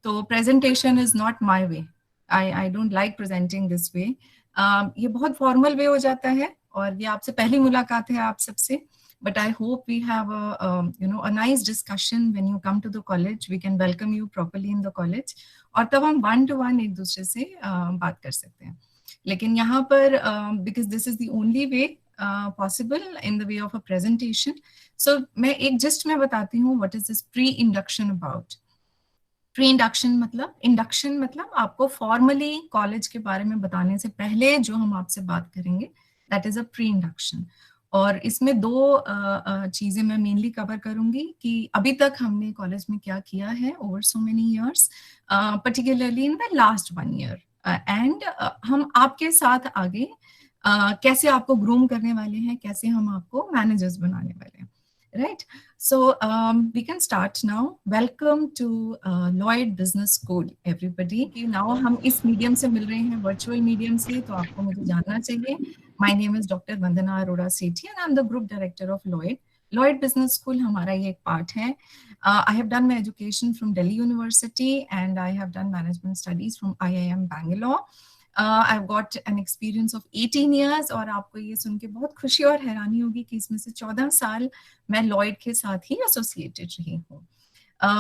तो presentation is not my way. I don't like presenting this way. ये बहुत formal way हो जाता है और ये आपसे पहली मुलाकात है आप सबसे. But I hope we have a nice discussion when you come to the college. We can welcome you properly in the college. और तब हम one to one एक दूसरे से बात कर सकते हैं. लेकिन यहाँ पर because this is the only way possible in the way of a presentation. So मैं एक gist में बताती हूँ what is this pre-induction about. Pre-induction मतलब आपको formally college के बारे में बताने से पहले जो हम आपसे बात करेंगे that is a pre-induction. और इसमें दो चीजें मैं मेनली कवर करूंगी कि अभी तक हमने कॉलेज में क्या किया है over so many years, particularly in the last 1 year, and हम आपके साथ आगे कैसे आपको ग्रूम करने वाले हैं, कैसे हम आपको मैनेजर्स बनाने वाले हैं. Right, so we can start now. Welcome to Lloyd Business School, everybody. Now हम इस मीडियम से मिल रहे हैं, virtual मीडियम से, तो आपको मुझे जानना चाहिए. My name is Dr. Vandana Arora Sethi and I'm the group director of Lloyd. Lloyd Business School हमारा ये एक part है. I have done my education from Delhi University and I have done management studies from IIM Bangalore. I've got an experience of 18 years और आपको ये सुन के बहुत खुशी और हैरानी होगी कि इसमें से 14 साल मैं लॉयड के साथ ही एसोसिएटेड रही हूँ.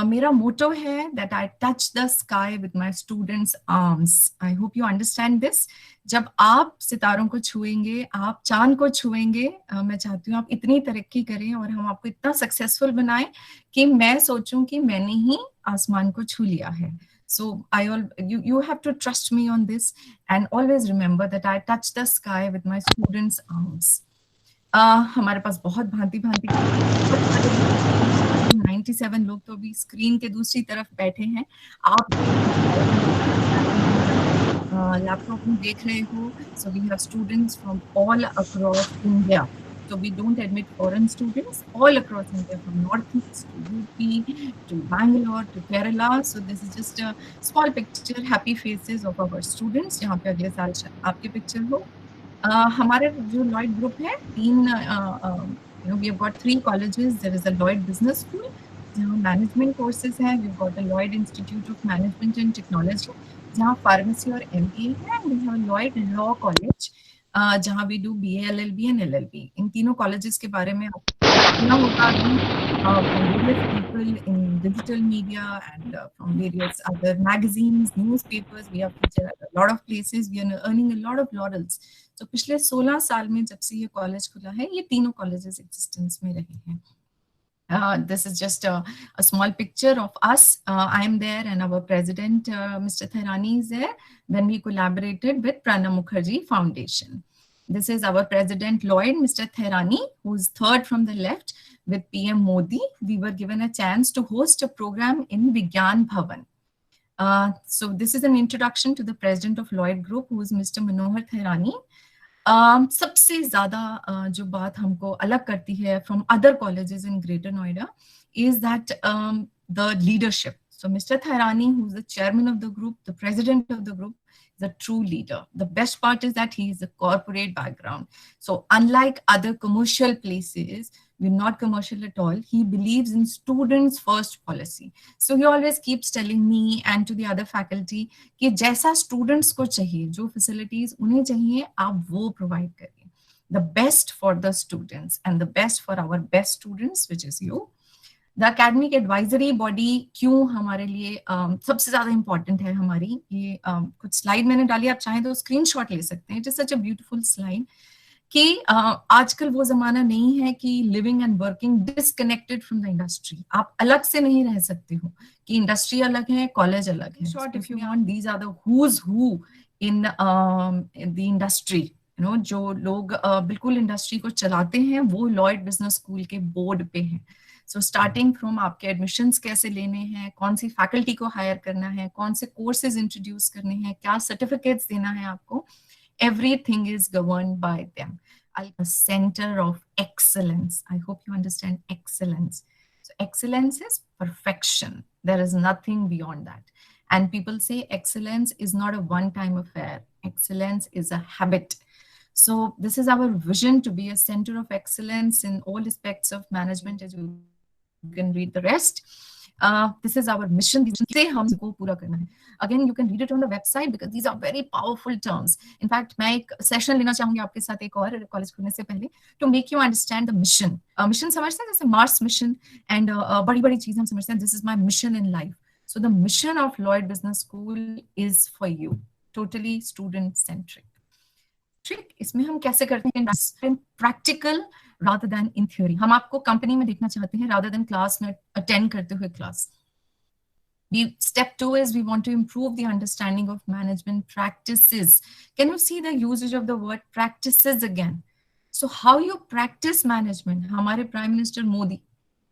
मेरा मोटो है that I touch the sky with my students' arms. I hope you understand this. जब आप सितारों को छुएंगे, आप चांद को छुएंगे, मैं चाहती हूँ आप इतनी तरक्की करें और हम आपको इतना सक्सेसफुल बनाएं कि मैं सोचूं कि मैंने ही आसमान को छू लिया है. So you have to trust me on this and always remember that I touch the sky with my students' arms. हमारे पास बहुत भांति 97 लोग तो अभी स्क्रीन के दूसरी तरफ बैठे हैं. आप लैपटॉप में देख रहे हो. So we have students from all across India. So we don't admit foreign students, all across India, from Northeast to UP to Bangalore to Kerala. So this is just a small picture, happy faces of our students. यहाँ पे अगले साल आपके picture हो. हमारे जो Lloyd group है, we have got 3 colleges. There is a Lloyd Business School, जहाँ management courses हैं. We've got a Lloyd Institute of Management and Technology, जहाँ pharmacy और MBA है. And we have a Lloyd Law College, जहाँ we do BA, LLB and LLB. इन तीनों colleges के बारे में सुना होगा अभी from various people in digital media and from various other magazines, newspapers. We have featured at a lot of places. We are earning a lot of laurels. So पिछले 16 साल में जब से ये college खुला है, ये तीनों colleges existence में रहे हैं. This is just a small picture of us. I am there and our president, Mr. Thairani, is there when we collaborated with Pranab Mukherjee Foundation. This is our president, Lloyd, Mr. Thairani, who is third from the left with PM Modi. We were given a chance to host a program in Vigyan Bhavan. So this is an introduction to the president of Lloyd Group, who is Mr. Manohar Thairani. सबसे ज़्यादा जो बात हमको अलग करती है from other colleges in Greater Noida is that the leadership. So Mr. Thairani, who is the chairman of the group, the president of the group, is a true leader. The best part is that he is a corporate background. So unlike other commercial places, we're not commercial at all. He believes in students first policy. So he always keeps telling me and to the other faculty कि जैसा students को चाहिए, जो facilities उन्हें चाहिए, आप वो provide करिए. The best for the students and the best for our best students, which is you. The academic advisory body क्यों हमारे लिए सबसे ज़्यादा important है हमारी. ये कुछ slide मैंने डाली, आप चाहें तो screenshot ले सकते हैं. It is such a beautiful slide. कि आजकल वो जमाना नहीं है कि living and working disconnected from the industry. आप अलग से नहीं रह सकते हो कि इंडस्ट्री अलग है, कॉलेज अलग है. Short if you want, these are the who's who in the industry. You know, जो लोग बिल्कुल इंडस्ट्री को चलाते हैं वो लॉयड बिजनेस स्कूल के बोर्ड पे हैं. सो स्टार्टिंग फ्रॉम आपके एडमिशंस कैसे लेने हैं, कौन सी फैकल्टी को हायर करना है, कौन से कोर्सेज इंट्रोड्यूस करने हैं, क्या सर्टिफिकेट्स देना है आपको, everything is governed by them. A center of excellence. I hope you understand excellence. So excellence is perfection. There is nothing beyond that. And people say excellence is not a one-time affair. Excellence is a habit. So this is our vision, to be a center of excellence in all aspects of management, as you can read the rest. This is our mission. से हमको पूरा करना है. Again, you can read it on the website because these are very powerful terms. In fact, मैं एक session लेना चाहूंगी आपके साथ एक और कॉलेज खुलने से पहले to make you understand the mission. Mission समझते हैं जैसे मार्स मिशन एंड बड़ी-बड़ी चीजें हम समझते हैं. This is my mission in life. So the mission of Lloyd Business School is for you. Totally student centric. ठीक, इसमें हम कैसे करते हैं practical rather than in theory. हम आपको कंपनी में देखना चाहते हैं rather than क्लास में अटेंड करते हुए class. Step 2 is we want to improve the understanding of management practices. Can you see the usage of the word practices again? So how you practice management? हमारे Prime Minister Modi,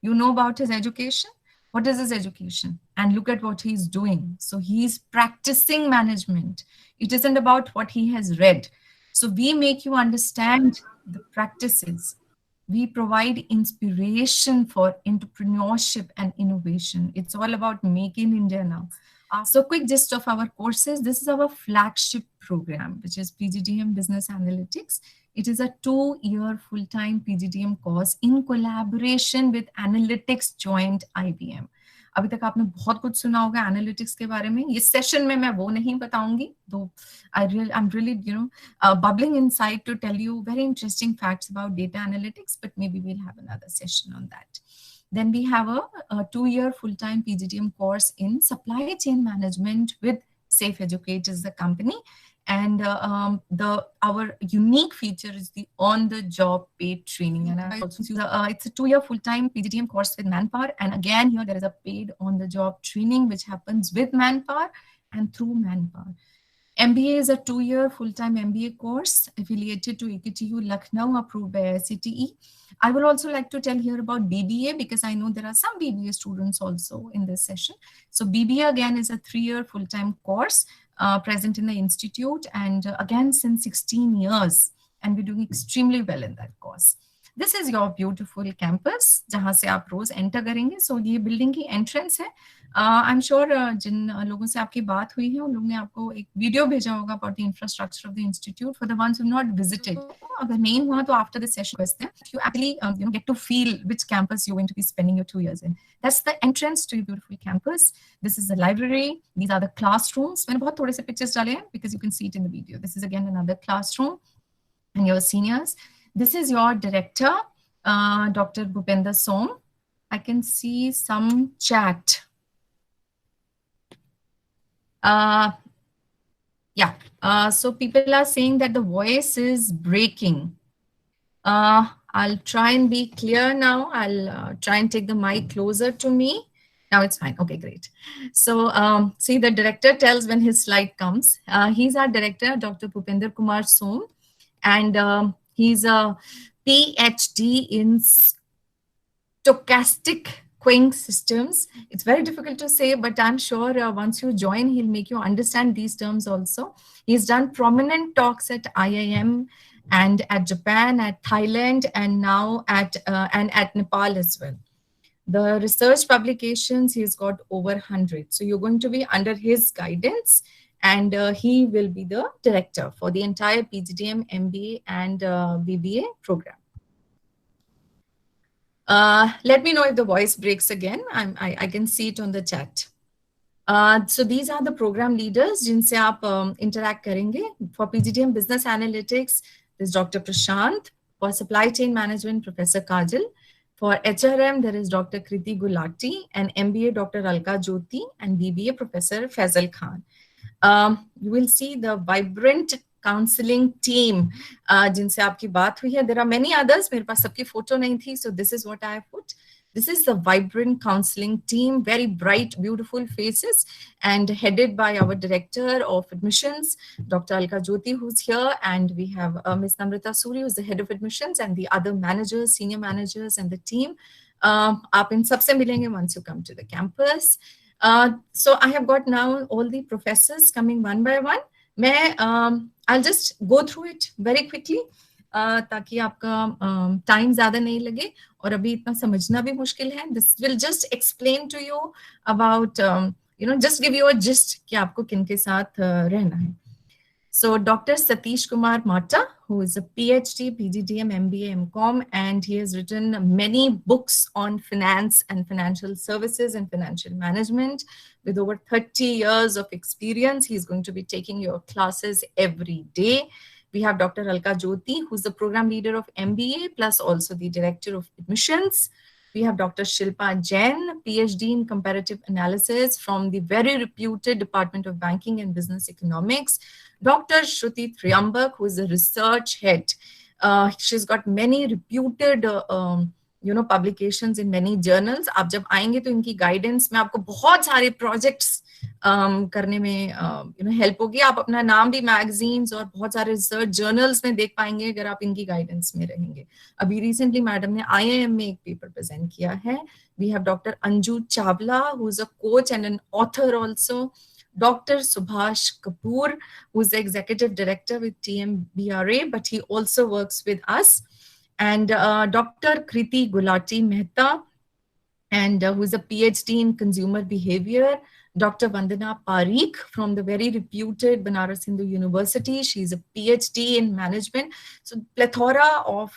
you know about his education? What is his education? And look at what he's doing. So he's practicing management. It isn't about what he has read. So we make you understand the practices. We provide inspiration for entrepreneurship and innovation. It's all about making India now. So quick gist of our courses. This is our flagship program, which is PGDM Business Analytics. It is a 2-year full-time PGDM course in collaboration with Analytics Joint IBM. अभी तक आपने बहुत कुछ सुना होगा analytics के बारे में. इस सेशन में मैं वो नहीं बताऊंगी, though I'm really bubbling inside to tell you very interesting facts about data analytics, but maybe we'll have another session on that. Then we have a 2-year full-time PGDM course in supply chain management with Safe Educate is the company. And our unique feature is the on-the-job paid training. And I also use it's a 2-year full-time PGDM course with Manpower. And again, here there is a paid on-the-job training which happens with Manpower and through Manpower. MBA is a 2-year full-time MBA course affiliated to AKTU Lucknow, approved by ICTE. I would also like to tell here about BBA because I know there are some BBA students also in this session. So BBA again is a 3-year full-time course present in the institute, and again since 16 years, and we're doing extremely well in that course. This is your beautiful campus, जहाँ से आप रोज enter करेंगे. So ये building की entrance है. I'm sure जिन लोगों से आपकी बात हुई है उन लोगों ने आपको एक वीडियो भेजा होगा about the infrastructure of the institute. For the ones who have not visited, अगर नहीं हुआ तो after the session question, you actually get to feel which campus you're going to be spending your 2 years in. That's the entrance to your beautiful campus. This is the library. These are the classrooms. मैंने बहुत थोड़े से pictures डाले हैं because you can see it in the video. This is again another classroom, and your seniors. This is your director, Dr. Bhupender Som. I can see some chat. So people are saying that the voice is breaking. I'll try and be clear now. I'll try and take the mic closer to me. Now it's fine. Okay, great. So see, the director tells when his slide comes. He's our director, Dr. Bhupender Kumar Som, and he's a PhD in stochastic queuing systems. It's very difficult to say, but I'm sure once you join, he'll make you understand these terms also. He's done prominent talks at IIM and at Japan, at Thailand, and now at Nepal as well. The research publications, he's got over 100. So you're going to be under his guidance, and he will be the director for the entire PGDM, MBA, and BBA program. Let me know if the voice breaks again. I can see it on the chat. So these are the program leaders जिनसे आप interact करेंगे. For PGDM Business Analytics, there's Dr. Prashant. For Supply Chain Management, Professor Kajal. For HRM, there is Dr. Kriti Gulati, and MBA, Dr. Alka Jyoti, and BBA, Professor Faisal Khan. You will see the vibrant counseling team जिनसे आपकी बात हुई है. There are many others. मेरे पास सबकी photo नहीं थी, so this is what I have put. This is the vibrant counseling team, very bright, beautiful faces, and headed by our director of admissions, Dr. Alka Jyoti, who's here, and we have Ms. Namrata Suri, who's the head of admissions, and the other managers, senior managers, and the team. आप इन सबसे मिलेंगे once you come to the campus. So I have got now all the professors coming one by one. I'll just go through it very quickly ताकि आपका time ज्यादा नहीं लगे और अभी इतना समझना भी मुश्किल है. This will just explain to you about just give you a gist कि आपको किनके साथ रहना है. So Dr. Satish Kumar Mata, who is a PhD, PGDM, MBA, MCOM, and he has written many books on finance and financial services and financial management. With over 30 years of experience, he's going to be taking your classes every day. We have Dr. Alka Jyoti, who's the program leader of MBA, plus also the director of admissions. We have Dr. Shilpa Jain, PhD in comparative analysis from the very reputed Department of Banking and Business Economics. Dr. Shruti Triambak, who is a research head. She's got many reputed publications in many journals. आप जब आएंगे तो इनकी guidance में आपको बहुत सारे projects करने में हेल्प होगी. आप अपना नाम भी मैगजीन्स और बहुत सारे रिसर्च जर्नल्स में देख पाएंगे अगर आप इनकी गाइडेंस में रहेंगे. अभी रिसेंटली मैडम ने IIM में एक पेपर प्रेजेंट किया है. We have doctor Anju Chawla, who is a coach and an author also. Dr. Subhash Kapoor, who is the executive director with TMBRA, but he also works with us. And Dr. Kriti Gulati Mehta, and who is a PhD in consumer behavior. Dr. Vandana Parikh from the very reputed Banaras Hindu University. She's a PhD in management. So plethora of,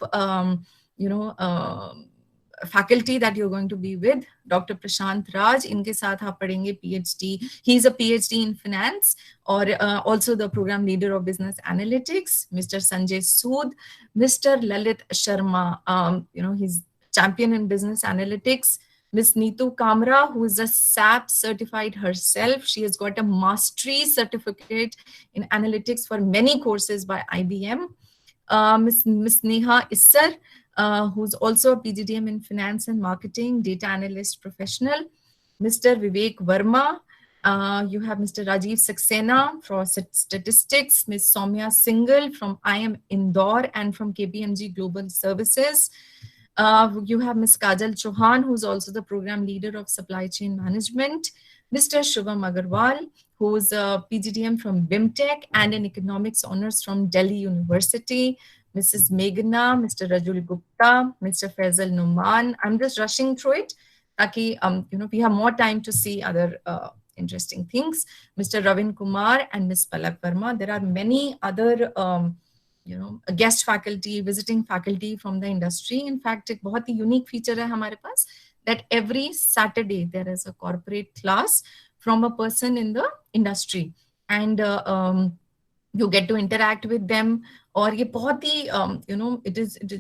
faculty that you're going to be with. Dr. Prashant Raj, इनके साथ आप पढ़ेंगे PhD. He's a PhD in finance, or also the program leader of business analytics. Mr. Sanjay Sood, Mr. Lalit Sharma, he's champion in business analytics. Miss Neetu Kamra, who is a SAP certified herself. She has got a mastery certificate in analytics for many courses by IBM. Miss Neha Issar, who's also a PGDM in finance and marketing, data analyst professional. Mr. Vivek Verma, you have Mr. Rajiv Saxena for statistics, Ms. Soumya Singhal from IIM Indore and from KPMG Global Services. You have Ms. Kajal Chauhan, who's also the program leader of supply chain management. Mr. Shubham Agarwal, who's a PGDM from BIMTech and an economics honors from Delhi University. Mrs. Meghna, Mr. Rajul Gupta, Mr. Faisal Numan. I'm just rushing through it, taki, we have more time to see other interesting things. Mr. Ravin Kumar and Ms. Palak Verma. There are many other, guest faculty, visiting faculty from the industry. In fact, एक बहुत ही unique feature है हमारे पास that every Saturday there is a corporate class from a person in the industry, and you get to interact with them. और ये बहुत ही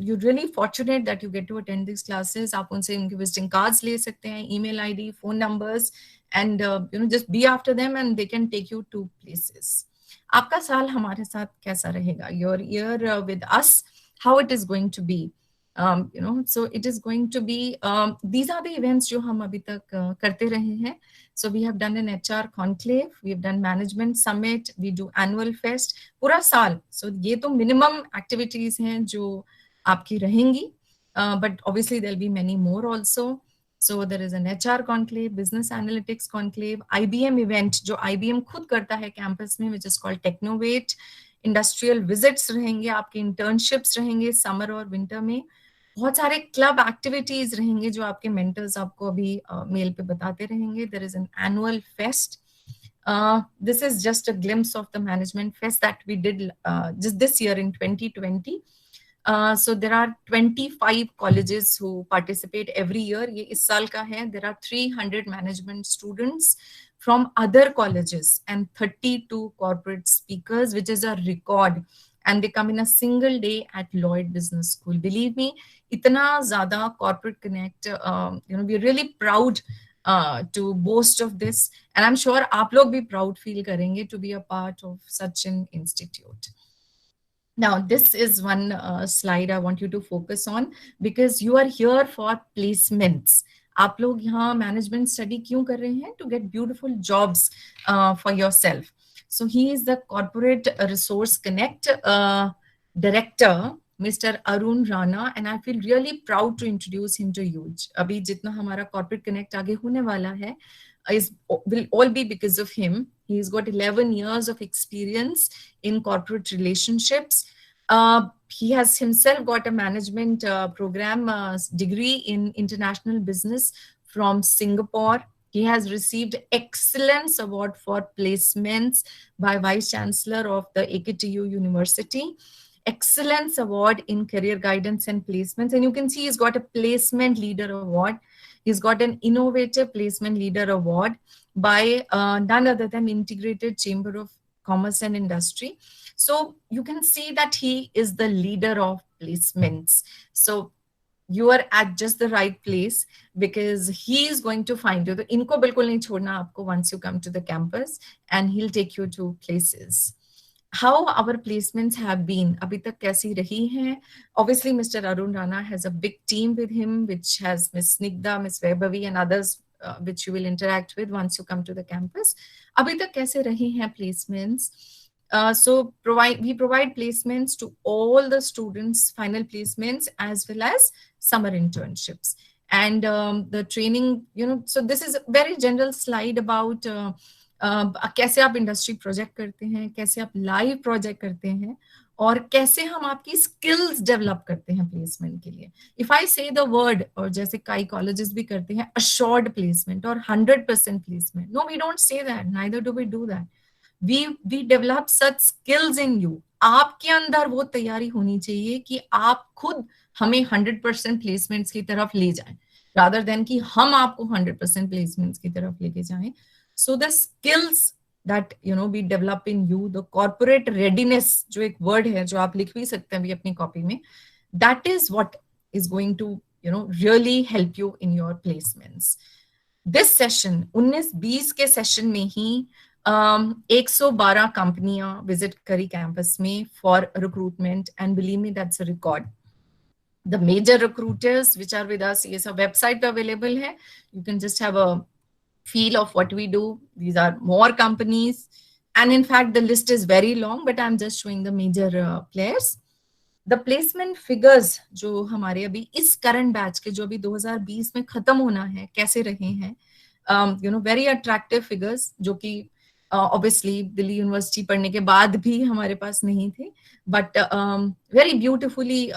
you're really fortunate that you get to attend these classes. आप उनसे उनके visiting cards ले सकते हैं, email ID, phone numbers, and just be after them and they can take you to places. आपका साल हमारे साथ कैसा रहेगा? Your year with us, how it is going to be? So it is going to be, these are the events जो हम अभी तक करते रहे हैं. So we have done an HR conclave, we have done management summit, we do annual fest, पूरा साल. So ये तो minimum activities हैं जो आपकी रहेंगी, but obviously there'll be many more also. So there is an HR conclave, business analytics conclave, IBM event जो IBM खुद करता है campus में, which is called Technovate. Industrial visits रहेंगे, आपके internships रहेंगे summer और winter में. बहुत सारे क्लब एक्टिविटीज रहेंगे जो आपके मेंटर्स आपको अभी मेल पे बताते रहेंगे. There is an annual fest. This is just a glimpse of the management fest that we did just this year in 2020. So there are 25 colleges who participate every year. ये इस साल का है. There are 300 management students from other colleges and 32 corporate speakers, which is a record. And they come in a single day at Lloyd Business School. Believe me, itna zyada corporate connect. We're really proud to boast of this, and I'm sure aap log bhi proud feel karenge to be a part of such an institute. Now, this is one slide I want you to focus on because you are here for placements. आप लोग यहाँ management study क्यों कर रहे हैं? To get beautiful jobs for yourself. So he is the Corporate Resource Connect Director, Mr. Arun Rana, and I feel really proud to introduce him to you. अभी जितना हमारा Corporate Connect आगे होने वाला है, will all be because of him. He's got 11 years of experience in corporate relationships. He has himself got a management program degree in international business from Singapore. He has received Excellence Award for Placements by Vice Chancellor of the AKTU University. Excellence Award in Career Guidance and Placements. And you can see he's got a Placement Leader Award. He's got an Innovative Placement Leader Award by none other than Integrated Chamber of Commerce and Industry. So you can see that he is the leader of placements. So you are at just the right place, because he is going to find you. तो इनको बिल्कुल नहीं छोड़ना आपको once you come to the campus, and he'll take you to places. How our placements have been, abhi tak kaisi rahi hain? Obviously, Mr. Arun Rana has a big team with him, which has Miss Snigdha, Miss Vaibhavi, and others, which you will interact with once you come to the campus. Abhi tak kaise rahi hain placements? So we provide placements to all the students, final placements, as well as summer internships. And the training, so this is a very general slide about कैसे आप industry project करते हैं, कैसे आप live project करते हैं, और कैसे हम आपकी स्किल्स डेवलप करते हैं प्लेसमेंट के लिए. इफ आई से द वर्ड, और जैसे कई कॉलेजेस भी करते हैं अश्योर्ड प्लेसमेंट और 100% placement, no we don't say that, neither do we do that. We develop such skills in you. आपके अंदर वो तैयारी होनी चाहिए कि आप खुद हमें 100% प्लेसमेंट्स की तरफ ले जाएं, रादर देन कि हम आपको 100% प्लेसमेंट्स की तरफ लेके जाएं. So the skills that we develop in you, the corporate readiness, जो एक word है जो आप लिख भी सकते हैं भी अपनी कॉपी में, that is what is going to really help you in your placements. This session 19-20 के सेशन में ही 112 कंपनियां विजिट करी कैंपस में for recruitment, and believe me, that's a record. The major recruiters which are with us, ये सब website पे available है, you can just have a feel of what we do. These are more companies, and in fact the list is very long, but I'm just showing the major players. The placement figures जो हमारे अभी इस current batch के जो अभी 2020 में खत्म होना है, कैसे रहे हैं, very attractive figures, जो कि obviously दिल्ली यूनिवर्सिटी पढ़ने के बाद भी हमारे पास नहीं थे, but very beautifully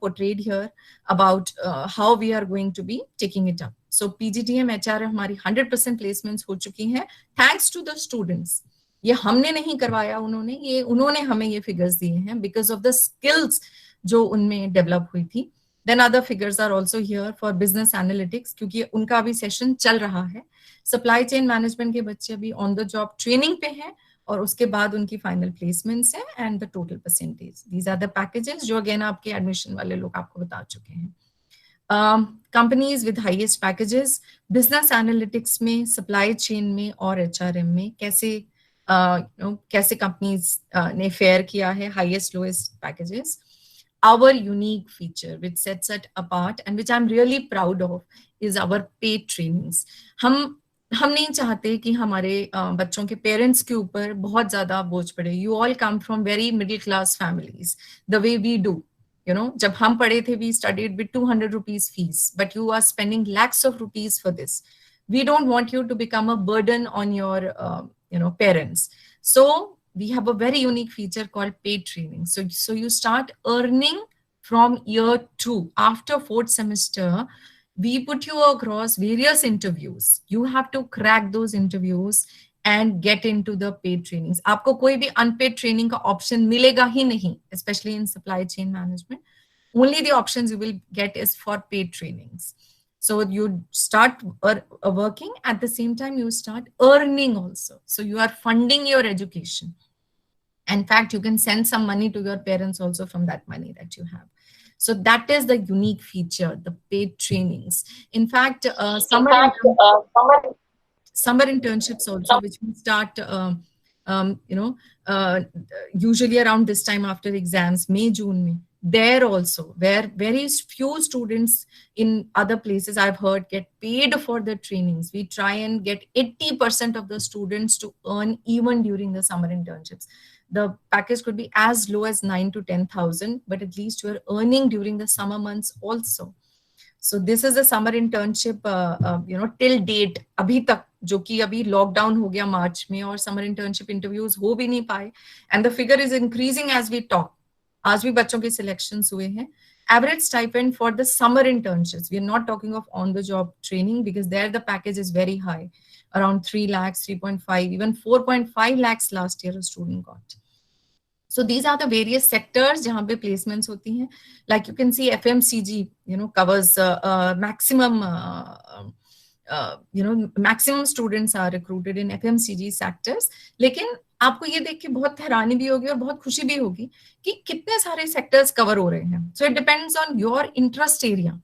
portrayed here about how we are going to be taking it up. So PGDM HR हमारी 100% placements हो चुकी हैं, thanks to the students. ये हमने नहीं करवाया, उन्होंने हमें ये figures दिए हैं because of the skills जो उनमें develop हुई थी. Then other figures are also here for business analytics, क्योंकि उनका अभी सेशन चल रहा है. सप्लाई चेन मैनेजमेंट के बच्चे अभी ऑन द जॉब ट्रेनिंग पे हैं, और उसके बाद उनकी फाइनल प्लेसमेंट्स हैं, and the total percentage. These are the packages जो अगेन आपके एडमिशन वाले लोग आपको बता चुके हैं. Companies with highest packages business analytics में, सप्लाई चेन में और एचआरएम में कैसे कंपनीज ने फेयर किया है, highest lowest packages. Our unique feature which sets it apart and which I'm really proud of is our paid trainings. हम नहीं चाहते कि हमारे बच्चों के पेरेंट्स के ऊपर बहुत ज्यादा बोझ पड़े. You all come from very middle class families, the way we do. जब हम पढ़े थे, we studied with 200 rupees fees, but you are spending lakhs of rupees for this. We don't want you to become a burden on your parents. So we have a very unique feature called paid training. So you start earning from year 2. After 4th semester, we put you across various interviews. You have to crack those interviews and get into the paid trainings. आपको कोई भी unpaid training का option मिलेगा ही नहीं, especially in supply chain management. Only the options you will get is for paid trainings. So you start working, at the same time you start earning also. So you are funding your education. In fact, you can send some money to your parents also from that money that you have. So that is the unique feature, the paid trainings. In fact, summer internships also, which will start, usually around this time after exams, May, June. There also, where very few students in other places I've heard get paid for the trainings. We try and get 80% of the students to earn even during the summer internships. The package could be as low as 9,000 to 10,000, but at least you are earning during the summer months also. So this is a summer internship, till date, अभी तक, जो कि अभी lockdown हो गया मार्च में, और summer internship interviews हो भी नहीं पाए, and the figure is increasing as we talk. आज भी बच्चों के selections हुए हैं. Average stipend for the summer internships, we are not talking of on the job training, because there the package is very high, around 3 lakhs, 3.5, even 4.5 lakhs last year a student got. So these are the various sectors जहाँ पे placements होती हैं. Like you can see FMCG, covers maximum, maximum students are recruited in FMCG sectors. लेकिन आपको ये देख के बहुत हैरानी भी होगी और बहुत खुशी भी होगी कि कितने सारे sectors cover हो रहे हैं. So it depends on your interest area.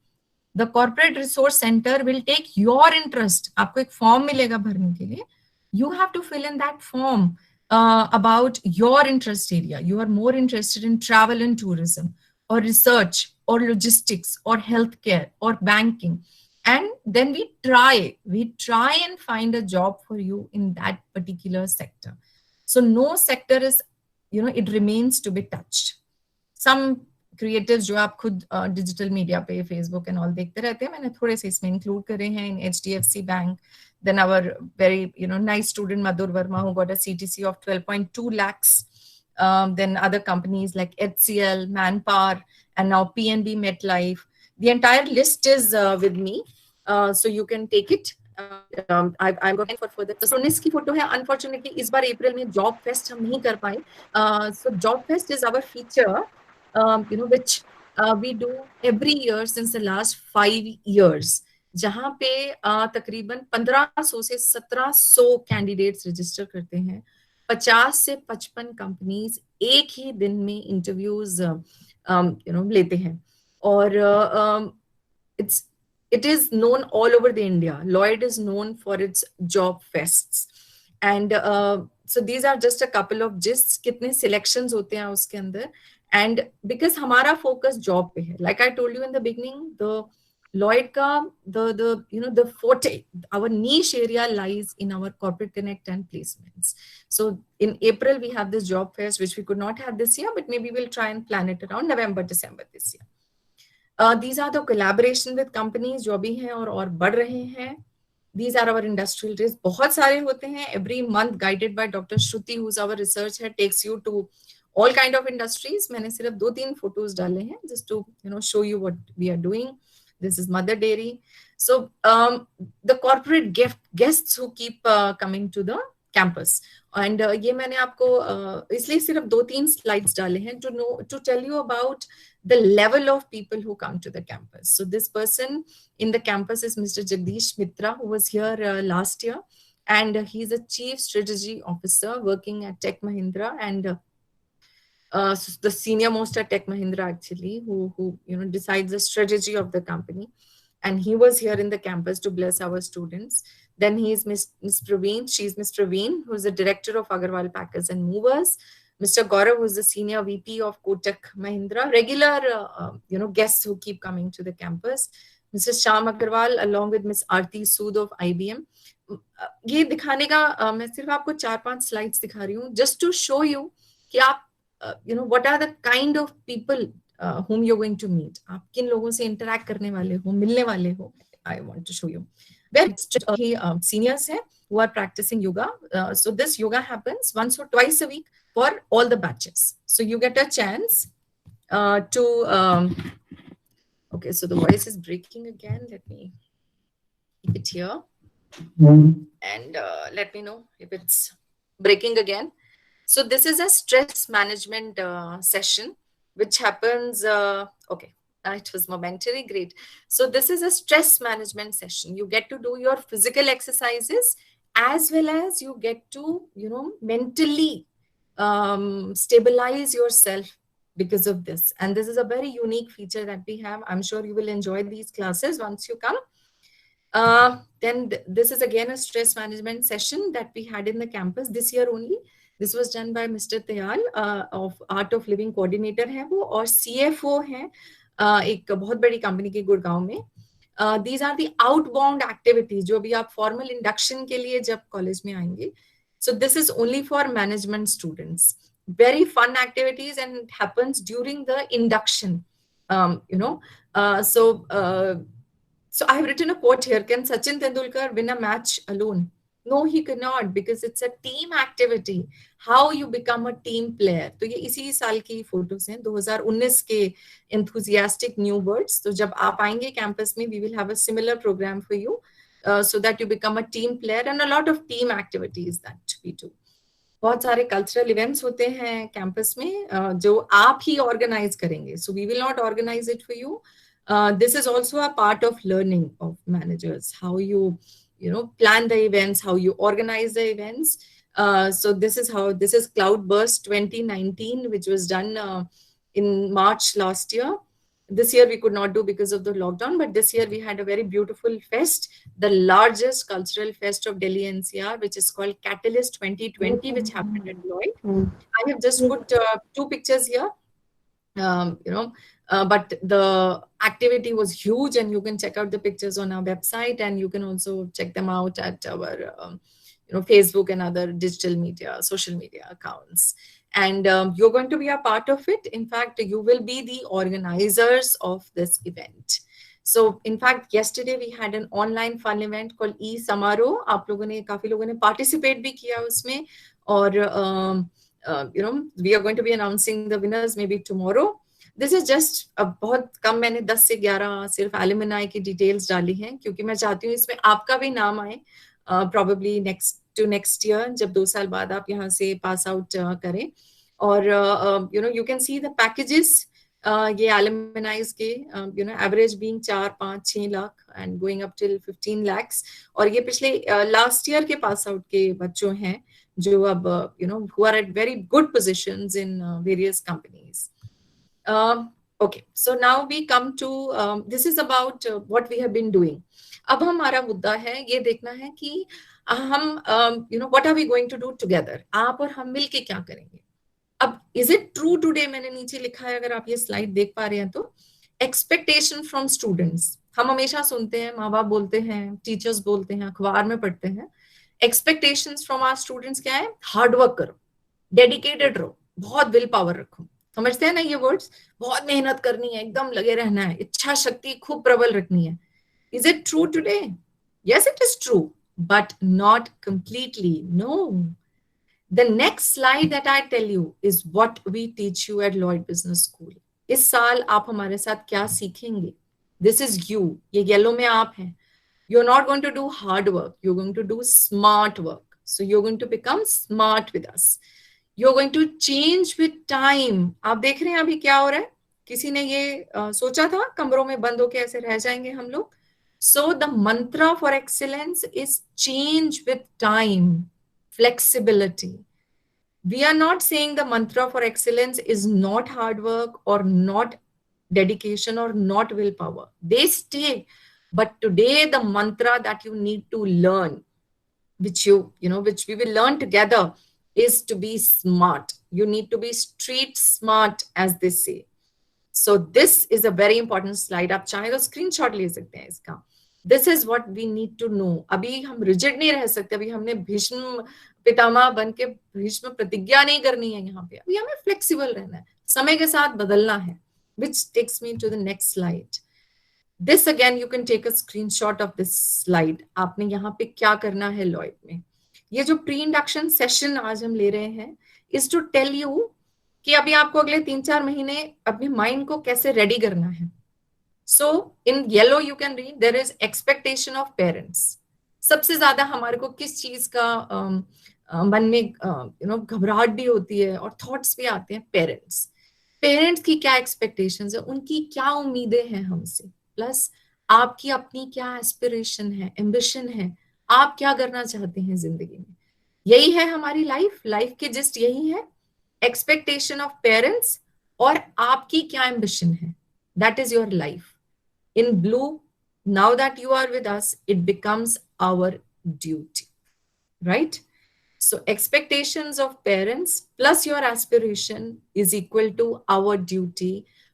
The corporate resource center will take your interest. आपको एक फॉर्म मिलेगा भरने के लिए. You have to fill in that form about your interest area. You are more interested in travel and tourism, or research, or logistics, or healthcare, or banking. And then we try and find a job for you in that particular sector. So no sector is, it remains to be touched. Some creatives जो आप खुद digital media पे Facebook and all देखते रहते हैं, मैंने थोड़े से इसमें इंक्लूड करे हैं. इन HDFC bank, then our very nice student Madhur Verma, who got a CTC of 12.2 lakhs. Then other companies like HCL, Manpower, and now PNB MetLife. The entire list is with me, so you can take it. I'm going for further. So 19 की photo है. Unfortunately इस बार अप्रैल में job fest हम नहीं कर पाए. So job fest is our feature, which we do every year since the last 5 years, जहाँ पे तकरीबन 1500 से 1700 कैंडिडेट्स रजिस्टर करते हैं. 50 से 55 कंपनीज एक ही दिन में इंटरव्यूज लेते हैं. और it is known all over the India. Lloyd is known for its job fests. And so these are just a couple of gists. कितने selections होते हैं उसके अंदर. And because हमारा focus job पे है, like I told you in the beginning, the Lloyd का the forte, our niche area lies in our corporate connect and placements. So in April we have this job fest, which we could not have this year, but maybe we'll try and plan it around November, December this year. These are the collaboration with companies जो भी हैं और बढ़ रहे हैं. These are our industrial days. बहुत सारे होते हैं. Every month guided by Dr. Shruti, who's our research head, takes you to all kind of industries. मैंने सिर्फ 2-3 photos डाले हैं just to show you what we are doing. This is Mother Dairy. So the corporate guests who keep coming to the campus. And ये मैंने आपको इसलिए सिर्फ 2-3 slides डाले हैं to tell you about the level of people who come to the campus. So this person in the campus is Mr. Jagdish Mitra, who was here last year, and he's a chief strategy officer working at Tech Mahindra, and the senior most at Tech Mahindra actually, who decides the strategy of the company. And he was here in the campus to bless our students. Then he is Miss Praveen. She's Miss Praveen, who is the director of Agarwal Packers and Movers. Mr. Gaurav, who is the senior VP of Kotak Mahindra. Regular, guests who keep coming to the campus. Mr. Shyam Agarwal, along with Miss Aarti Sood of IBM. ये दिखाने का मैं सिर्फ आपको 4-5 slides दिखा रही हूँ, just to show you कि आप what are the kind of people whom you're going to meet. आप किन लोगों से interact करने वाले हो, मिलने वाले हो. I want to show you. Very seniors हैं who are practicing yoga. So this yoga happens once or twice a week for all the batches. So you get a chance to. Okay, so the voice is breaking again. Let me keep it here, and let me know if it's breaking again. So this is a stress management session, which happens, okay, it was momentary, great. So this is a stress management session. You get to do your physical exercises as well as you get to, mentally stabilize yourself because of this. And this is a very unique feature that we have. I'm sure you will enjoy these classes once you come. Then this is again a stress management session that we had in the campus this year only. This was done by Mr. Tayal of Art of Living coordinator है वो, और CFO है एक बहुत बड़ी company के गुड़गांव में. These are the outbound activities जो भी आप formal induction के लिए जब कॉलेज में आएंगे. So this is only for management students. Very fun activities, and it happens during the induction. So I have written a quote here. Can Sachin Tendulkar win a match alone? No, he cannot, because it's a team activity. How you become a team player. तो ये इसी साल की photos हैं, 2019 के enthusiastic new birds. तो जब आप आएंगे कैंपस में, we will have a similar program for you, so that you become a team player, and a lot of team activities that we do. बहुत सारे कल्चरल इवेंट्स होते हैं कैंपस में जो आप ही ऑर्गेनाइज करेंगे. So we will not organise it for you. This is also a part of learning of managers, how you know plan the events, how you organize the events. So this is Cloudburst 2019, which was done in March last year. This year we could not do because of the lockdown, but this year we had a very beautiful fest, the largest cultural fest of Delhi NCR, which is called Catalyst 2020, which happened at Lloyd. I have just put two pictures here. You know, but the activity was huge, and you can check out the pictures on our website, and you can also check them out at our Facebook and other digital media, social media accounts. And you're going to be a part of it. In fact, you will be the organizers of this event. So in fact, yesterday we had an online fun event called E-Samaro. आप लोगों ने काफी लोगों ने participate भी किया उसमें. और we are going to be announcing the winners maybe tomorrow. This is just बहुत कम, मैंने 10 से 11 सिर्फ एलुमनाई की डिटेल्स डाली हैं, क्योंकि मैं चाहती हूँ इसमें आपका भी नाम आए probably next year, जब 2 साल बाद आप यहाँ से पास आउट करें. और you can see the packages. ये एलुमनाइज के average being 4-5-6 lakh and going up till 15 lakhs. और ये पिछले लास्ट ईयर के पास आउट के बच्चों हैं जो अब who are at very good positions in various companies. Okay, so now we come to this is about what we have been doing. अब हमारा मुद्दा है ये देखना है कि हम what are we going to do together, आप और हम मिलके क्या करेंगे. अब is it true today, मैंने नीचे लिखा है, अगर आप ये स्लाइड देख पा रहे हैं तो, एक्सपेक्टेशन फ्रॉम स्टूडेंट्स. हम हमेशा सुनते हैं, माँ बाप बोलते हैं, टीचर्स बोलते हैं, अखबार में पढ़ते हैं, एक्सपेक्टेशंस फ्रॉम आवर स्टूडेंट्स क्या है, हार्ड वर्क करो, डेडिकेटेड रहो, बहुत विल पावर रखो. समझते हैं ना ये वर्ड्स, बहुत मेहनत करनी है, एकदम लगे रहना है, इच्छा शक्ति खूब प्रबल रखनी है. Is it true today? Yes, it is true, but not completely. No. The next slide that I tell you is what we teach you at Lloyd Business School. इस साल आप हमारे साथ क्या सीखेंगे? This is you. ये yellow में आप हैं. You're not going to do hard work. You're going to do smart work. So you're going to become smart with us. You're going to change with time. आप देख रहे हैं अभी क्या हो रहा है? किसी ने ये सोचा था कमरों में बंद होके ऐसे रह जाएंगे हम लोग? So the mantra for excellence is change with time. Flexibility. We are not saying the mantra for excellence is not hard work or not dedication or not willpower. They stay. But today the mantra that you need to learn, which which we will learn together, is to be smart. You need to be street smart, as they say. So this is a very important slide. आप चाहे तो screenshot ले सकते हैं इसका. This is what we need to know. अभी हम rigid नहीं रह सकते. अभी हमने भीष्म पितामह बन के भीष्म प्रतिज्ञा नहीं करनी है यहाँ पे. अभी हमें फ्लेक्सिबल रहना है, समय के साथ बदलना है. Which takes me to the next slide. This again you can take a screenshot of this slide. आपने यहाँ पे क्या करना है लॉयड में. ये जो प्री इंडक्शन सेशन आज हम ले रहे हैं is to tell you कि अभी आपको अगले 3-4 महीने अपने माइंड को कैसे रेडी करना है. So in yellow you can read there is expectation of parents. सबसे ज्यादा हमारे को किस चीज का मन में घबराहट भी होती है और थॉट्स भी आते हैं. पेरेंट्स की क्या एक्सपेक्टेशंस है, उनकी क्या उम्मीदें हैं हमसे, प्लस आपकी अपनी क्या एस्पिरेशन है, एम्बिशन है, आप क्या करना चाहते हैं जिंदगी में. यही है हमारी लाइफ की जिस्ट यही है. एक्सपेक्टेशन ऑफ पेरेंट्स और आपकी क्या एम्बिशन है. That is your life. In blue, now that you are with us, it becomes our duty, right? So expectations of parents plus your aspiration is equal to our duty.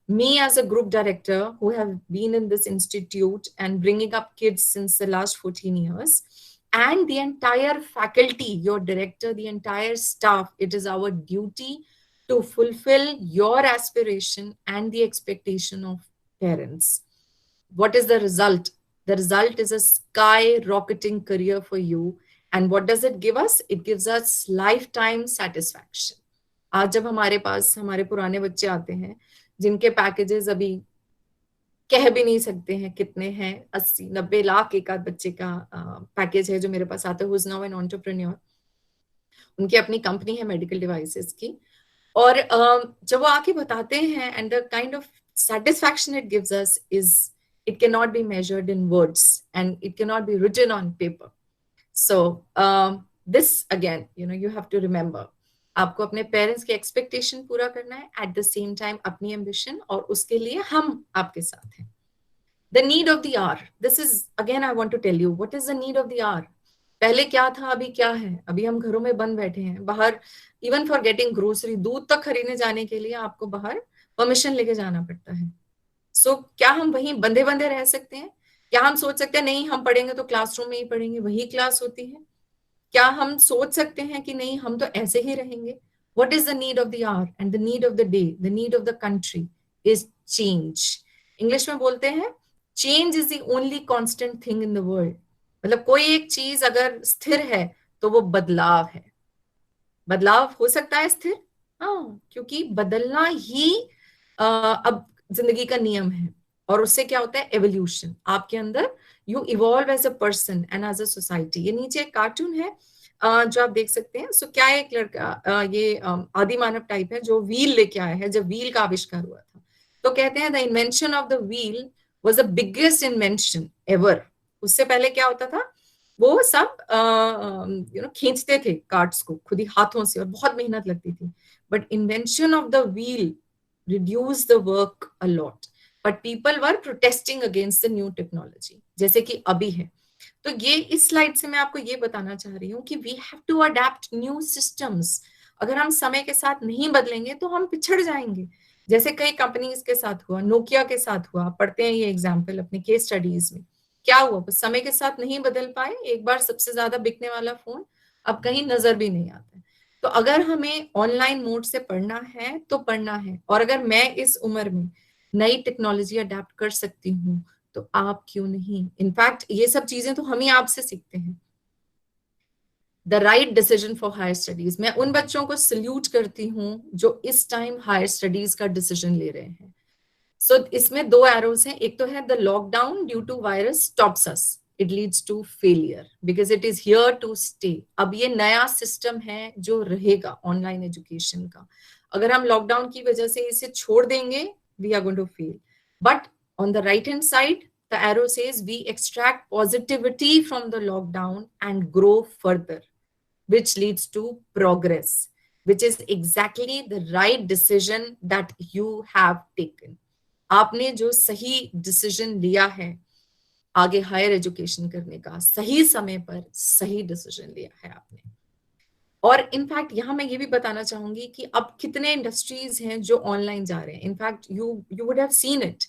Me as a group director who have been in this institute and bringing up kids since the last 14 years, and the entire faculty, your director, the entire staff, it is our duty to fulfill your aspiration and the expectation of parents. What is the result? The result is a skyrocketing career for you. And what does it give us? It gives us lifetime satisfaction. आज जब हमारे पास हमारे पुराने बच्चे आते हैं जिनके packages अभी कह भी नहीं सकते हैं कितने हैं, 80-90 लाख एक आध बच्चे का पैकेज है जो मेरे पास आता है, who is now an entrepreneur. उनकी अपनी कंपनी है मेडिकल डिवाइसेस की। और जब वो आके बताते हैं, and the kind of satisfaction it gives us is it cannot be measured in words and it cannot be written on paper. So this again, you have to remember, आपको अपने parents के एक्सपेक्टेशन पूरा करना है, at the same time अपनी ambition, और उसके लिए हम आपके साथ हैं। The need of the hour, this is again I want to tell you what is the need of the hour. पहले क्या था, अभी क्या है? अभी हम घरों में बंद बैठे हैं, बाहर इवन फॉर गेटिंग ग्रोसरी, दूध तक खरीदने जाने के लिए आपको बाहर परमिशन लेके जाना पड़ता है। सो क्या हम वहीं बंधे बंधे रह सकते हैं? क्या हम सोच सकते हैं नहीं हम पढ़ेंगे तो क्लासरूम में ही पढ़ेंगे, वही क्लास होती है? क्या हम सोच सकते हैं कि नहीं हम तो ऐसे ही रहेंगे? What is the need of the hour and the need of the day, the need of the country is change. English में बोलते हैं change is the only constant thing in the world. मतलब कोई एक चीज अगर स्थिर है तो वो बदलाव है। बदलाव हो सकता है स्थिर, हाँ, क्योंकि बदलना ही अब जिंदगी का नियम है। और उससे क्या होता है? एवोल्यूशन। आपके अंदर you evolve as a person and as a society. ये नीचे एक कार्टून है जो आप देख सकते हैं। सो क्या है, एक लड़का, ये आदि मानव टाइप है, जो व्हील लेके आया है जब व्हील का आविष्कार हुआ था। तो कहते हैं the invention of the wheel was the biggest invention ever. उससे पहले क्या होता था, वो सब खींचते थे कार्ट्स को खुद ही हाथों से, और बहुत मेहनत लगती थी। But invention of the wheel reduce the work a lot, but people were protesting against the new technology, जैसे कि अभी है। तो ये इस स्लाइड से मैं आपको ये बताना चाह रही हूँ कि we have to adapt new systems. अगर हम समय के साथ नहीं बदलेंगे तो हम पिछड़ जाएंगे, जैसे कई कंपनीज के साथ हुआ, नोकिया के साथ हुआ। पढ़ते हैं ये एग्जाम्पल अपने केस स्टडीज में। क्या हुआ? समय के साथ नहीं बदल पाए, एक बार सबसे ज्यादा बिकने वाला फोन अब कहीं नजर भी नहीं आता है। तो अगर हमें ऑनलाइन मोड से पढ़ना है तो पढ़ना है, और अगर मैं इस उम्र में नई टेक्नोलॉजी अडेप्ट कर सकती हूँ तो आप क्यों नहीं? इनफैक्ट ये सब चीजें तो हम ही आपसे सीखते हैं। The right decision for higher studies, मैं उन बच्चों को सल्यूट करती हूँ जो इस टाइम हायर स्टडीज का डिसीजन ले रहे हैं। सो इसमें दो एरोज हैं। एक तो है the lockdown due to virus stops us, it leads to failure because it is here to stay. अब ये नया सिस्टम है जो रहेगा ऑनलाइन एजुकेशन का। अगर हम लॉकडाउन की वजह से इसे छोड़ देंगे, we are going to fail. But on the right hand side, the arrow says we extract positivity from the lockdown and grow further, which leads to progress, which is exactly the right decision that you have taken. आपने जो सही decision लिया है आगे higher education करने का, सही समय पर सही डिसीजन लिया है आपने। और इनफैक्ट यहाँ मैं ये भी बताना चाहूंगी कि अब कितने इंडस्ट्रीज हैं जो ऑनलाइन जा रहे हैं। In fact you would have seen it.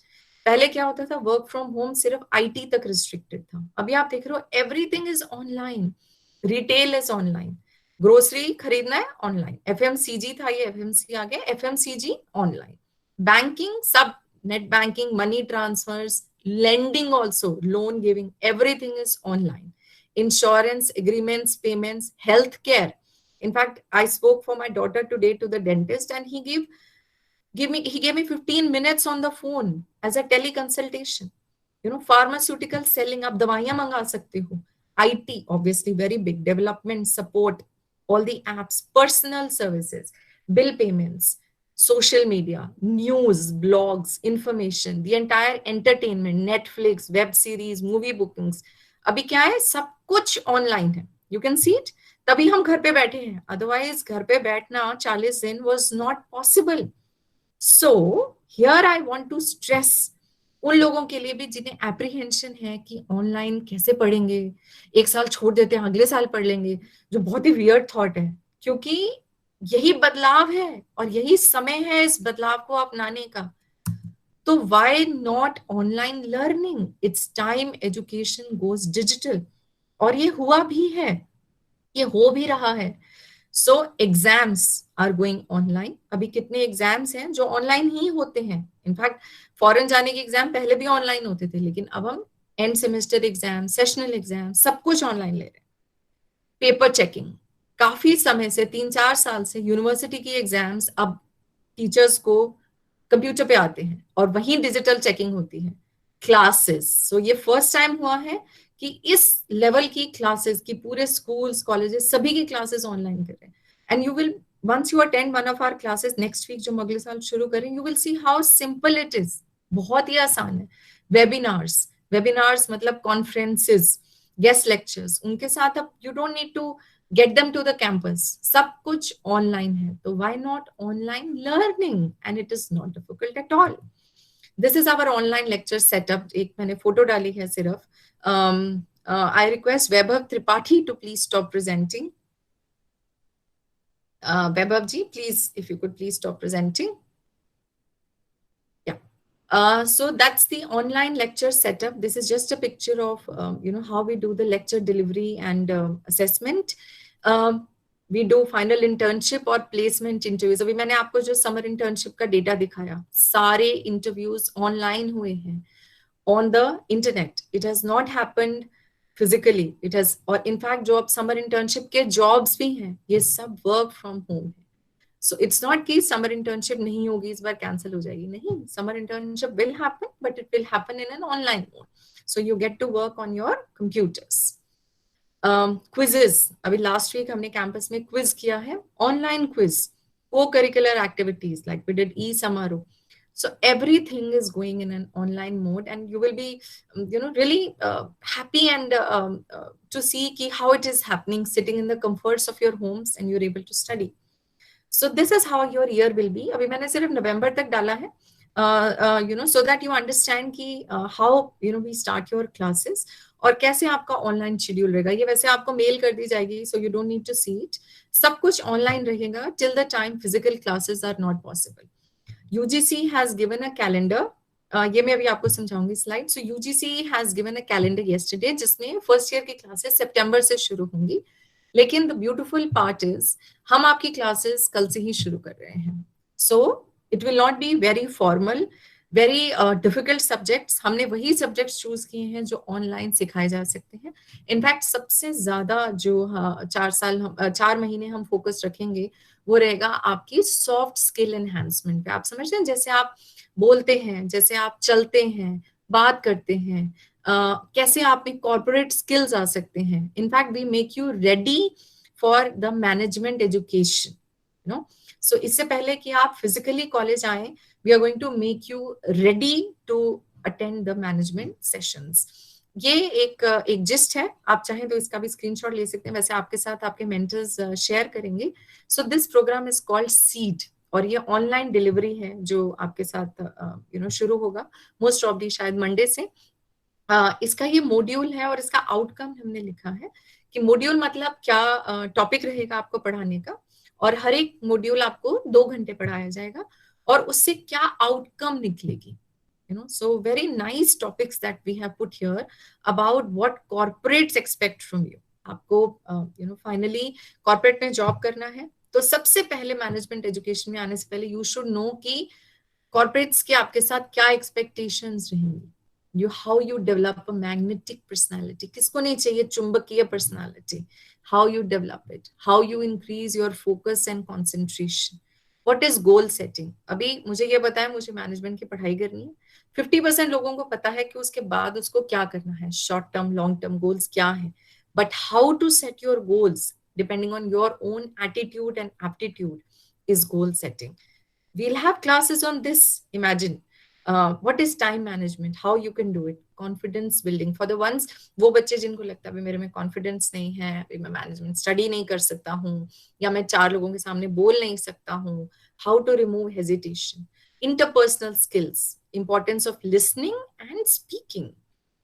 पहले क्या होता था, वर्क फ्रॉम होम सिर्फ आईटी तक रिस्ट्रिक्टेड था। अभी आप देख रहे हो everything is online, retail is online, grocery खरीदना है ऑनलाइन, एफएमसीजी था, ये एफएमसी आ गया, एफएमसीजी ऑनलाइन, बैंकिंग सब, net banking, money transfers, lending also, loan giving, everything is online. Insurance, agreements, payments, healthcare. In fact, I spoke for my daughter today to the dentist, and he gave me 15 minutes on the phone as a teleconsultation. Pharmaceutical selling, आप दवाइयां मंगा सकते हो। IT, obviously very big, development support, all the apps, personal services, bill payments, social media, news, blogs, information, the entire entertainment, Netflix, web series, movie bookings. अभी क्या है, सब कुछ ऑनलाइन है। You can see it. तभी हम घर पे बैठे हैं, अदरवाइज घर पे बैठना 40 दिन was not possible. So here I want to stress उन लोगों के लिए भी जिन्हें एप्रीहेंशन है कि ऑनलाइन कैसे पढ़ेंगे, एक साल छोड़ देते हैं अगले साल पढ़ लेंगे, जो बहुत ही वियर्ड थॉट है, क्योंकि यही बदलाव है और यही समय है इस बदलाव को अपनाने का। तो why not online learning? It's time education goes digital. और ये हुआ भी है, ये हो भी रहा है। सो एग्जाम्स आर गोइंग ऑनलाइन। अभी कितने एग्जाम्स हैं जो ऑनलाइन ही होते हैं। इनफैक्ट फॉरेन जाने के एग्जाम पहले भी ऑनलाइन होते थे, लेकिन अब हम end semester exam, sessional exam, सब कुछ ऑनलाइन ले रहे हैं। पेपर चेकिंग, काफी समय से 3-4 साल से यूनिवर्सिटी की एग्जाम्स अब टीचर्स को कंप्यूटर पे आते हैं और वहीं डिजिटल चेकिंग होती है। क्लासेस, सो ये फर्स्ट टाइम हुआ है कि इस लेवल की क्लासेस की पूरे स्कूल्स कॉलेजेस सभी की क्लासेस ऑनलाइन कर रहे हैं. And you will once you attend one of our classes next week जो हम अगले साल शुरू करें, you will see how simple it is. बहुत ही आसान है. वेबिनार्स मतलब कॉन्फ्रेंसेस, गेस्ट लेक्चर्स, उनके साथ अब you don't need to get them to the campus, सब कुछ ऑनलाइन है. तो why not online learning, and it is not difficult at all. This is our online lecture setup. एक मैंने फोटो डाली है सिर्फ. I request Vaibhav Tripathi to please stop presenting. Vaibhav ji, please, if you could please stop presenting. Yeah. So that's the online lecture setup. This is just a picture of, how we do the lecture delivery and assessment. We do final internship और placement interviews. अभी मैंने आपको जो summer internship का data दिखाया, सारे interviews online हुए हैं on the internet. It has not happened physically. It has, और in fact जो अब summer internship के jobs भी हैं, ये सब work from home है. So it's not कि summer internship नहीं होगी, इस बार cancel हो जाएगी. नहीं, summer internship will happen, but it will happen in an online mode. So you get to work on your computers. Quizzes. अभी last week हमने campus में quiz किया है, online quiz, co-curricular activities like we did e-Samaru. So everything is going in an online mode, and you will be, really happy and to see ki how it is happening, sitting in the comforts of your homes, and you're able to study. So this is how your year will be. अभी मैंने सिर्फ नवंबर तक डाला है, so that you understand कि how we start your classes और कैसे आपका ऑनलाइन शेड्यूल रहेगा. ये वैसे आपको मेल कर दी जाएगी, so you don't need to see it. सब कुछ ऑनलाइन रहेगा till the time physical classes are not possible. UGC has given a calendar. ये मैं अभी आपको समझाऊंगी slide. So UGC has given a calendar yesterday जिसमें फर्स्ट ईयर की क्लासेस सितंबर से शुरू होंगी. लेकिन द ब्यूटिफुल पार्ट इज हम आपकी क्लासेस कल से ही शुरू कर रहे हैं. So it will not be very formal, very difficult subjects. हमने वही सब्जेक्ट्स चूज किए हैं जो ऑनलाइन सिखाए जा सकते हैं. इनफैक्ट सबसे ज्यादा जो 4 महीने हम फोकस रखेंगे वो रहेगा आपकी सॉफ्ट स्किल एनहांसमेंट पे. आप समझते हैं, जैसे आप बोलते हैं, जैसे आप चलते हैं, बात करते हैं, कैसे आप में कॉर्पोरेट स्किल्स आ सकते हैं. In fact we make you ready for the management education. So इससे पहले कि आप फिजिकली कॉलेज आए, we are going to make you ready to attend the management sessions. ये एक जिस्ट है. आप चाहें तो इसका भी स्क्रीनशॉट ले सकते हैं. वैसे आपके साथ आपके मेंटर्स शेयर करेंगे. So this program is called seed, और ये ऑनलाइन डिलीवरी है जो आपके साथ शुरू होगा मोस्ट ऑफली शायद मंडे से. इसका ये मॉड्यूल है और इसका आउटकम हमने लिखा है कि मॉड्यूल मतलब क्या टॉपिक रहेगा आपको पढ़ाने का, और हर एक मॉड्यूल आपको 2 घंटे पढ़ाया जाएगा और उससे क्या आउटकम निकलेगी. So very nice topics that we have put here about what corporates expect from you. आपको फाइनली कॉर्पोरेट में जॉब करना है, तो सबसे पहले मैनेजमेंट एजुकेशन में आने से पहले यू शुड नो कि कॉर्पोरेट्स के आपके साथ क्या एक्सपेक्टेशंस रहेंगी. how you develop a magnetic personality. किसको नहीं चाहिए चुंबकीय personality? How you develop it, how you increase your focus and concentration. What is goal setting? अभी मुझे ये बताया, मुझे मैनेजमेंट की पढ़ाई करनी है. 50% लोगों को पता है कि उसके बाद उसको क्या करना है, short term long term goals क्या है, but how to set your goals depending on your own attitude and aptitude is goal setting. We'll have classes on this. Imagine what is time management, how you can do it, confidence building for the ones, वो बच्चे जिनको लगता है मेरे में confidence नहीं है, मैं मैनेजमेंट स्टडी नहीं कर सकता हूँ, या मैं 4 लोगों के सामने बोल नहीं सकता हूँ. How to remove hesitation, interpersonal skills, importance of listening and speaking,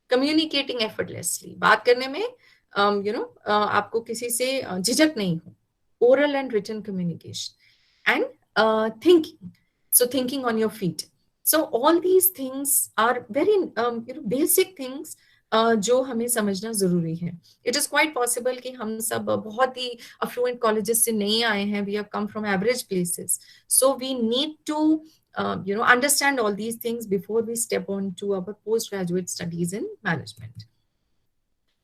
communicating effortlessly, बात करने में आपको किसी से झिझक नहीं हो, oral and written communication, and thinking. So thinking on your feet. So all these things are very basic things जो हमें समझना जरूरी है. It is quite possible कि हम सब बहुत ही affluent colleges से नहीं आए हैं. We have come from average places. So we need to understand all these things before we step on to our postgraduate studies in management.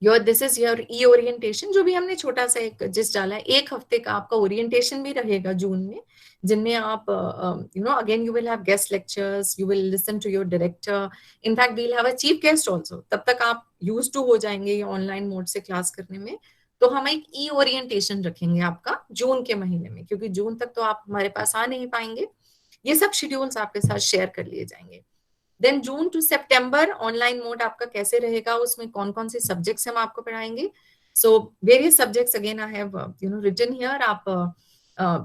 This is your E orientation, जो भी हमने छोटा सा एक जिस डाला है, 1 हफ्ते का आपका ओरिएंटेशन भी रहेगा जून में, जिनमें आप again you will have guest lectures, you will listen to your director, in fact we will have a chief guest also. तब तक आप यूज टू हो जाएंगे ये ऑनलाइन मोड से क्लास करने में। तो हम एक ई ओरिएंटेशन रखेंगे आपका जून के महीने में, क्योंकि जून तक तो आप हमारे पास आ नहीं पाएंगे। ये सब शेड्यूल्स आपके साथ शेयर कर लिए जाएंगे। देन जून टू सितंबर ऑनलाइन मोड आपका कैसे रहेगा, उसमें कौन कौन से सब्जेक्ट्स हम आपको पढ़ाएंगे। So various subjects again I have written here, आप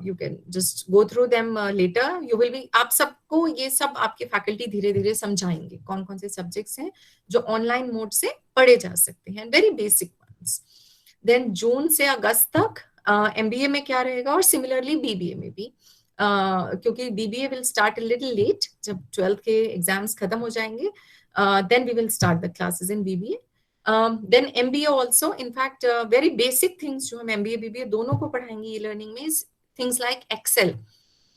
you can just go through them later, you will be, आप सबको ये सब आपके फैकल्टी धीरे धीरे समझाएंगे कौन कौन से सब्जेक्ट्स हैं जो ऑनलाइन मोड से पढ़े जा सकते हैं, वेरी बेसिक वंस। देन जून से अगस्त तक एमबीए में क्या रहेगा, और सिमिलरली बीबीए में भी, क्योंकि BBA will start little late, जब 12th के एग्जाम्स खत्म हो जाएंगे, then we will start the classes in BBA. Then MBA also, in fact very basic things जो हम एमबीए बीबीए दोनों को पढ़ाएंगे ई लर्निंग में, things like Excel,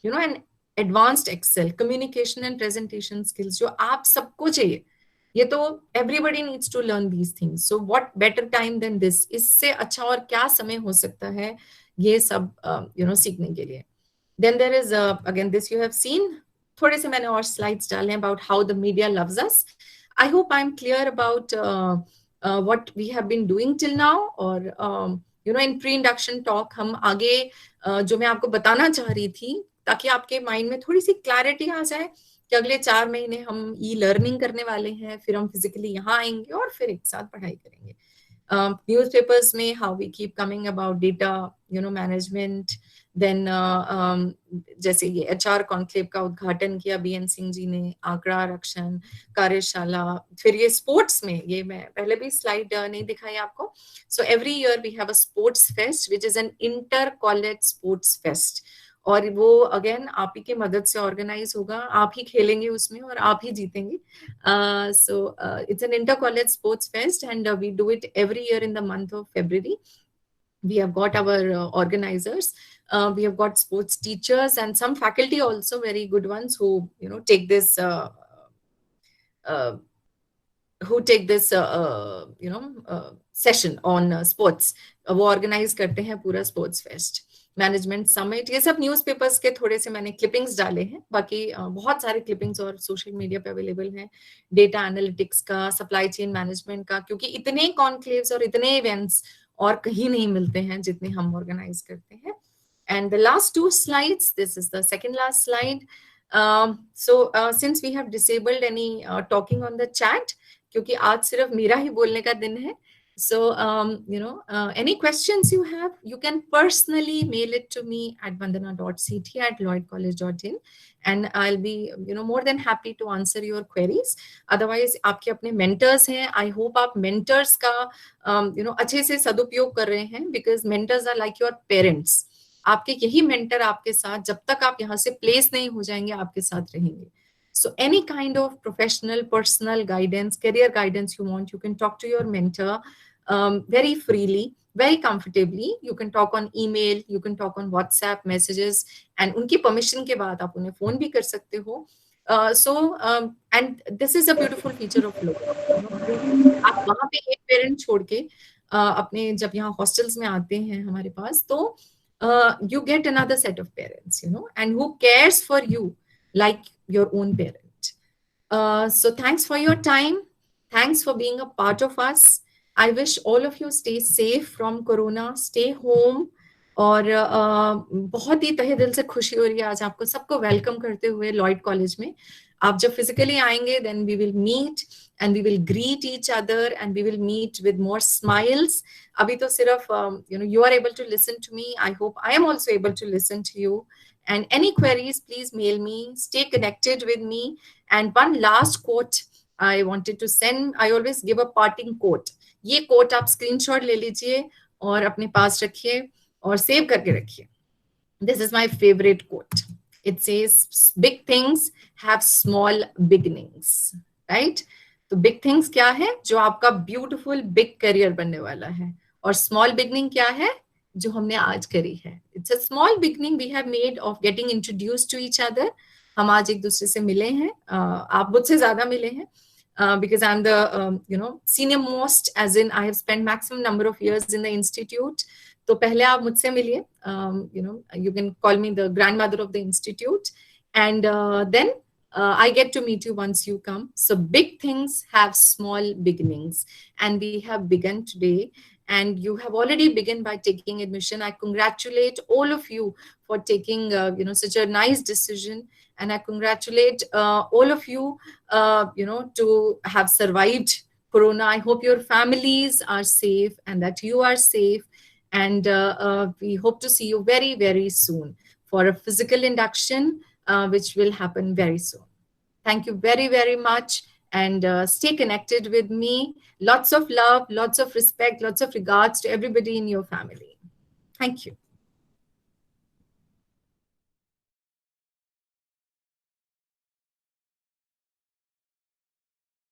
and advanced Excel, communication and presentation skills, जो आप सबको चाहिए। ये तो everybody needs to learn these things, so what better time than this, इससे अच्छा और क्या समय हो सकता है ये सब सीखने के लिए। Then there is again this you have seen, थोड़े से मैंने और slides डाले हैं about how the media loves us. I hope I'm clear about what we have been doing till now, और in pre-induction talk हम आगे जो मैं आपको बताना चाह रही थी, ताकि आपके माइंड में थोड़ी सी क्लैरिटी आ जाए कि अगले 4 महीने हम ई लर्निंग करने वाले हैं, फिर हम फिजिकली यहाँ आएंगे और फिर एक साथ पढ़ाई करेंगे। न्यूज़पेपर्स में how we keep coming about data management, then जैसे ये एचआर कॉन्क्लेव का उद्घाटन किया बीएन सिंह जी ने, आंकड़ा आरक्षण कार्यशाला, फिर ये स्पोर्ट्स में, ये मैं पहले भी स्लाइड नहीं दिखाई आपको। So every year we have a sports fest which is an inter college sports fest, और वो अगेन आप ही की मदद से ऑर्गेनाइज होगा, आप ही खेलेंगे उसमें और आप ही जीतेंगे। So it's an inter college sports fest and we do it every year in the month of February. We have got our organizers, we have got sports teachers and some faculty also, very good ones, who take this session on sports. वो organise करते हैं पूरा sports fest, management summit, ये सब newspapers के थोड़े से मैंने क्लिपिंग्स डाले हैं, बाकी बहुत सारे क्लिपिंग्स और सोशल मीडिया पे अवेलेबल हैं, डेटा एनालिटिक्स का, सप्लाई चेन मैनेजमेंट का, क्योंकि इतने कॉन्क्लेव्स और इतने इवेंट्स और कहीं नहीं मिलते हैं जितने हम ऑर्गेनाइज करते हैं। And the last 2 slides, this is the second last slide. So since we have disabled any talking on the chat, क्योंकि आज सिर्फ मेरा ही बोलने का दिन है, so any questions you have, you can personally mail it to me at vandana.ct@lloydcollege.in and I'll be more than happy to answer your queries. Otherwise आपके अपने mentors हैं, I hope आप mentors का अच्छे से सदुपयोग कर रहे हैं, because mentors are like your parents. आपके यही मेंटर आपके साथ जब तक आप यहाँ से प्लेस नहीं हो जाएंगे आपके साथ रहेंगे। So any kind of professional, personal guidance, career guidance you want, you can talk to your mentor very freely, very comfortably. You can talk on email, you can talk on WhatsApp messages, and उनकी permission के बाद आप उन्हें phone भी कर सकते हो। And this is a beautiful feature of local. आप वहाँ पे एक parent छोड़ के अपने जब यहाँ hostels में आते हैं हमारे पास, तो you get another set of parents, and who cares for you like your own parent. So thanks for your time. Thanks for being a part of us. I wish all of you stay safe from corona, stay home. और बहुत ही तहे दिल से खुशी हो रही है आज आपको सबको वेलकम करते हुए लॉयड कॉलेज में। आप जब फिजिकली आएंगे, then we will meet and we will greet each other and we will meet with more smiles. अभी तो सिर्फ you are able to listen to me. I hope I am also able to listen to you. And any queries, please mail me. Stay connected with me. And one last quote I wanted to send. I always give a parting quote. ये quote आप screenshot ले लीजिए और अपने पास रखिए और save करके रखिए. This is my favorite quote. It says, big things have small beginnings, right? तो big things क्या है? जो आपका beautiful big career बनने वाला है. और small beginning क्या है? जो हमने आज करी है. It's a small beginning we have made of getting introduced to each other. हम आज एक दूसरे से मिले हैं. आप मुझसे ज्यादा मिले हैं. because I'm the senior most, as in I have spent maximum number of years in the institute. तो पहले आप मुझसे मिलिए. You can call me the grandmother of the institute, and then I get to meet you once you come. So big things have small beginnings, and we have begun today. And you have already begun by taking admission. I congratulate all of you for taking such a nice decision, and I congratulate all of you to have survived Corona. I hope your families are safe and that you are safe. And we hope to see you very, very soon for a physical induction, which will happen very soon. Thank you very, very much. And stay connected with me. Lots of love, lots of respect, lots of regards to everybody in your family. Thank you.